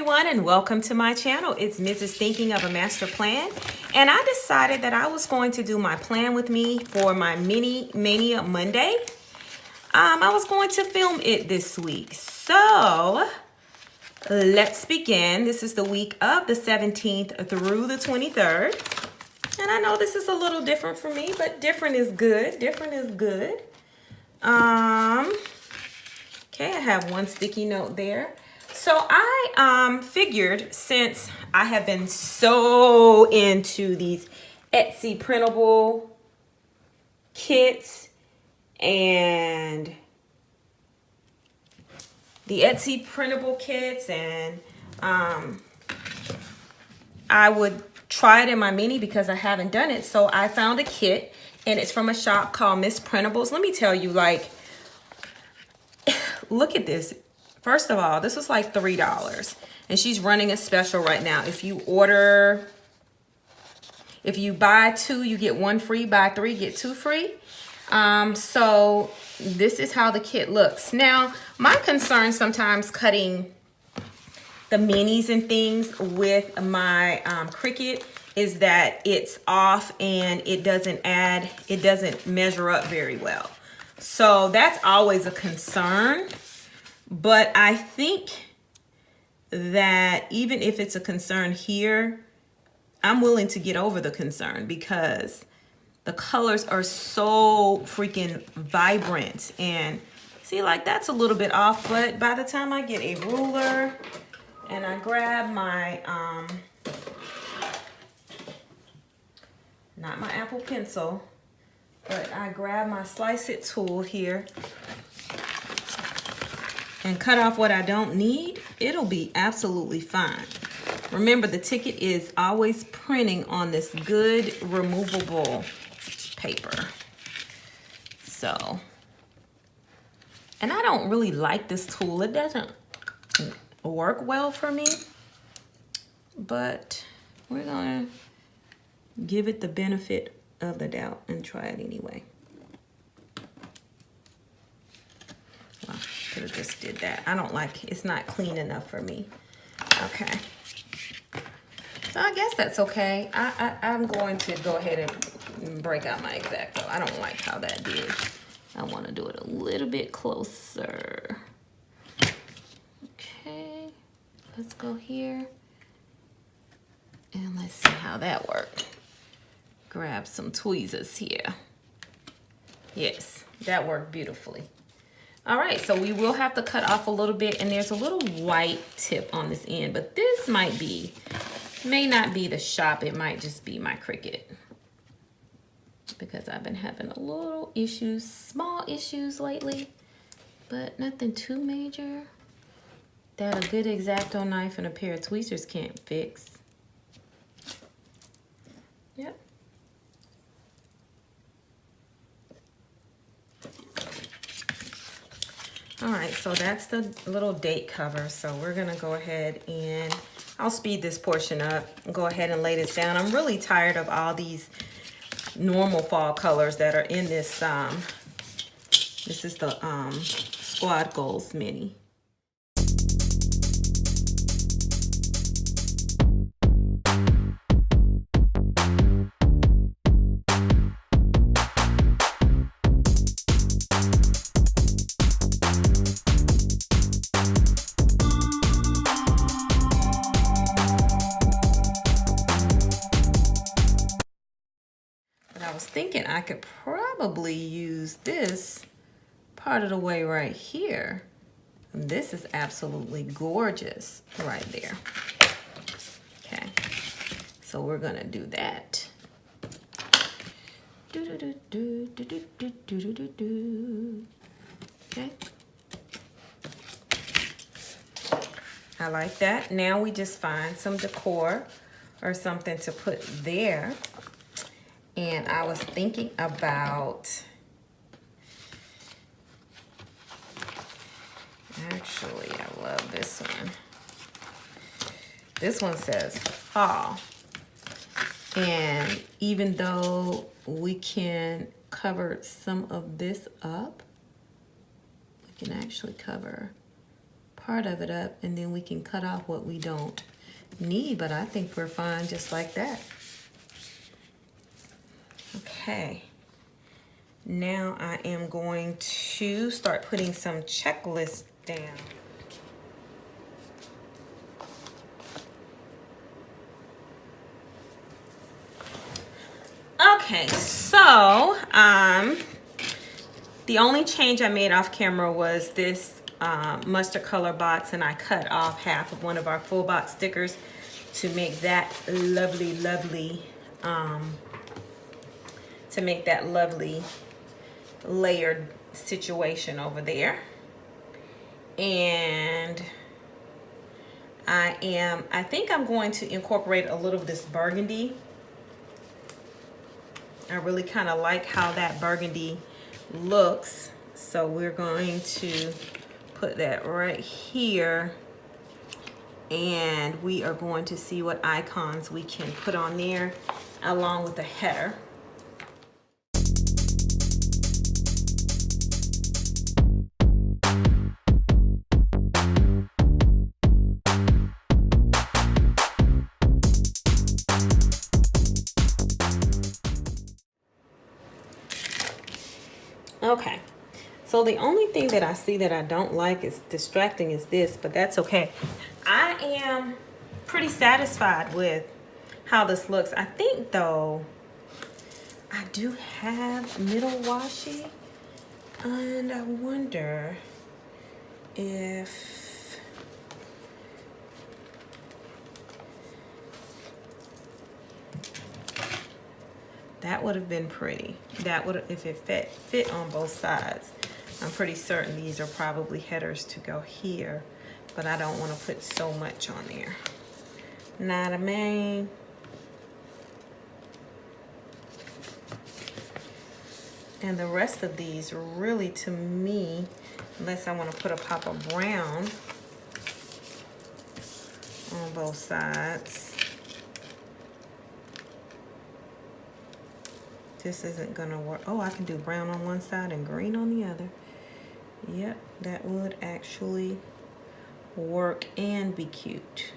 everyone, and welcome to my channel. It's Mrs. Thinking of a Master Plan, and I decided that I was going to do my plan with me for my Mini Mania Monday. I was going to film it this week, so let's begin. This is the week of the 17th through the 23rd, and I know this is a little different for me, but different is good. Different is good. Okay, I have one sticky note there. So I figured, since I have been so into these Etsy printable kits and I would try it in my mini because I haven't done it. So I found a kit, and it's from a shop called Miss Printables. Let me tell you, like, look at this. First of all, this was like $3, and she's running a special right now. If you buy two, you get one free. Buy three, get two free. So this is how the kit looks. Now, my concern sometimes cutting the minis and things with my Cricut is that it's off and it doesn't measure up very well. So that's always a concern. But I think that even if it's a concern here, I'm willing to get over the concern because the colors are so freaking vibrant. And see, like, that's a little bit off, but by the time I get a ruler and I grab my, not my Apple Pencil, but I grab my Slice It tool here and cut off what I don't need, it'll be absolutely fine. Remember, the ticket is always printing on this good removable paper. So, and I don't really like this tool. It doesn't work well for me, but we're gonna give it the benefit of the doubt and try it anyway. Well, I could have just did that. I don't like, it's not clean enough for me. Okay. So I guess that's okay. I'm going to go ahead and break out my X-Acto. I don't like how that did. I want to do it a little bit closer. Okay. Let's go here. And let's see how that worked. Grab some tweezers here. Yes, that worked beautifully. All right, so we will have to cut off a little bit, and there's a little white tip on this end, but this may not be the shop. It might just be my Cricut, because I've been having a little issues, small issues lately, but nothing too major that a good X-Acto knife and a pair of tweezers can't fix. Yep. All right, so that's the little date cover. So we're gonna go ahead and I'll speed this portion up and go ahead and lay this down. I'm really tired of all these normal fall colors that are in this. This is the Squad Goals Mini. I was thinking I could probably use this part of the way right here. And this is absolutely gorgeous right there. Okay, so we're gonna do that. Okay, I like that. Now we just find some decor or something to put there. And I was thinking about, actually, I love this one. This one says fall. And even though we can cover some of this up, we can actually cover part of it up, and then we can cut off what we don't need, but I think we're fine just like that. Okay, now I am going to start putting some checklists down. Okay, so the only change I made off camera was this mustard color box, and I cut off half of one of our full box stickers to make that lovely layered situation over there. And I think I'm going to incorporate a little of this burgundy. I really kind of like how that burgundy looks, so we're going to put that right here, and we are going to see what icons we can put on there along with the header. Okay, so the only thing that I see that I don't like is distracting is this, but that's okay. I am pretty satisfied with how this looks. I think though, I do have middle washi, and I wonder if that would have been pretty. That would, if it fit on both sides. I'm pretty certain these are probably headers to go here, but I don't want to put so much on there. Not a main. And the rest of these really, to me, unless I want to put a pop of brown on both sides, this isn't gonna work. Oh, I can do brown on one side and green on the other. Yep, that would actually work and be cute.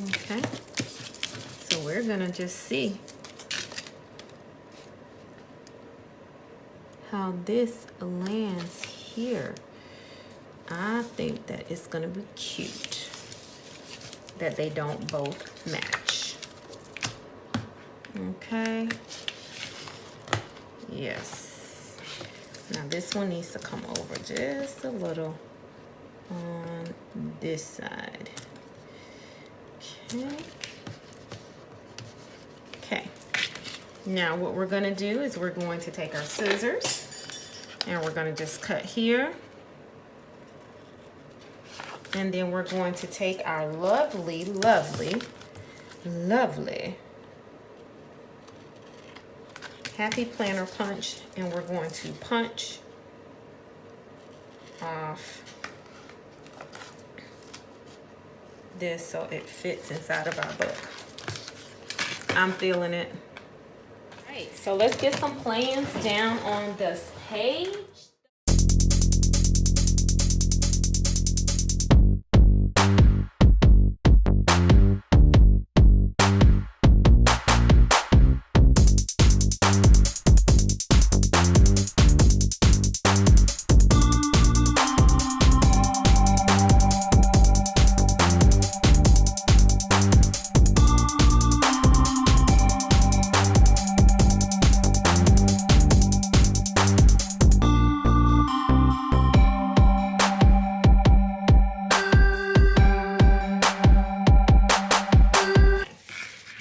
Okay, so we're gonna just see how this lands here. I think that it's gonna be cute that they don't both match. Okay. Yes. Now this one needs to come over just a little on this side. Okay. Okay. Now what we're gonna do is we're going to take our scissors and we're gonna just cut here. And then we're going to take our lovely Happy Planner punch, and we're going to punch off this so it fits inside of our book. I'm feeling it. All right, so let's get some plans down on this page.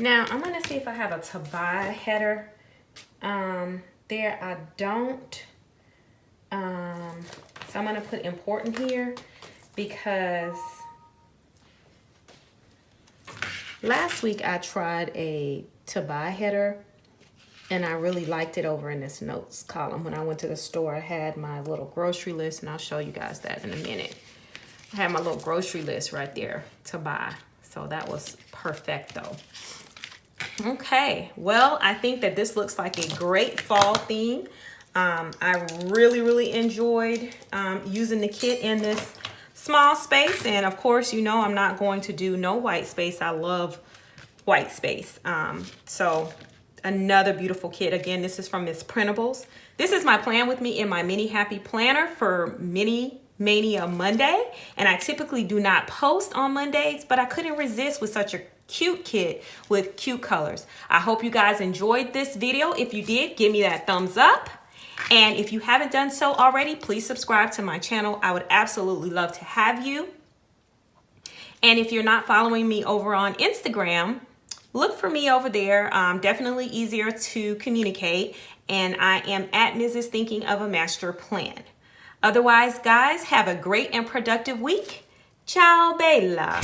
Now I'm gonna see if I have a to buy header there. I don't, so I'm gonna put important here because last week I tried a to buy header and I really liked it over in this notes column. When I went to the store, I had my little grocery list, and I'll show you guys that in a minute. I had my little grocery list right there to buy, so that was perfecto. Okay, well, I think that this looks like a great fall theme. I really enjoyed using the kit in this small space. And of course, you know, I'm not going to do no white space. I love white space. So another beautiful kit. Again, this is from Miss Printables. This is my plan with me in my Mini Happy Planner for Mini Mania Monday. And I typically do not post on Mondays, but I couldn't resist with such a cute kit with cute colors. I hope you guys enjoyed this video. If you did, give me that thumbs up. And if you haven't done so already, please subscribe to my channel. I would absolutely love to have you. And if you're not following me over on Instagram, look for me over there. Definitely easier to communicate. And I am at Mrs. Thinking of a Master Plan. Otherwise, guys, have a great and productive week. Ciao, Bella.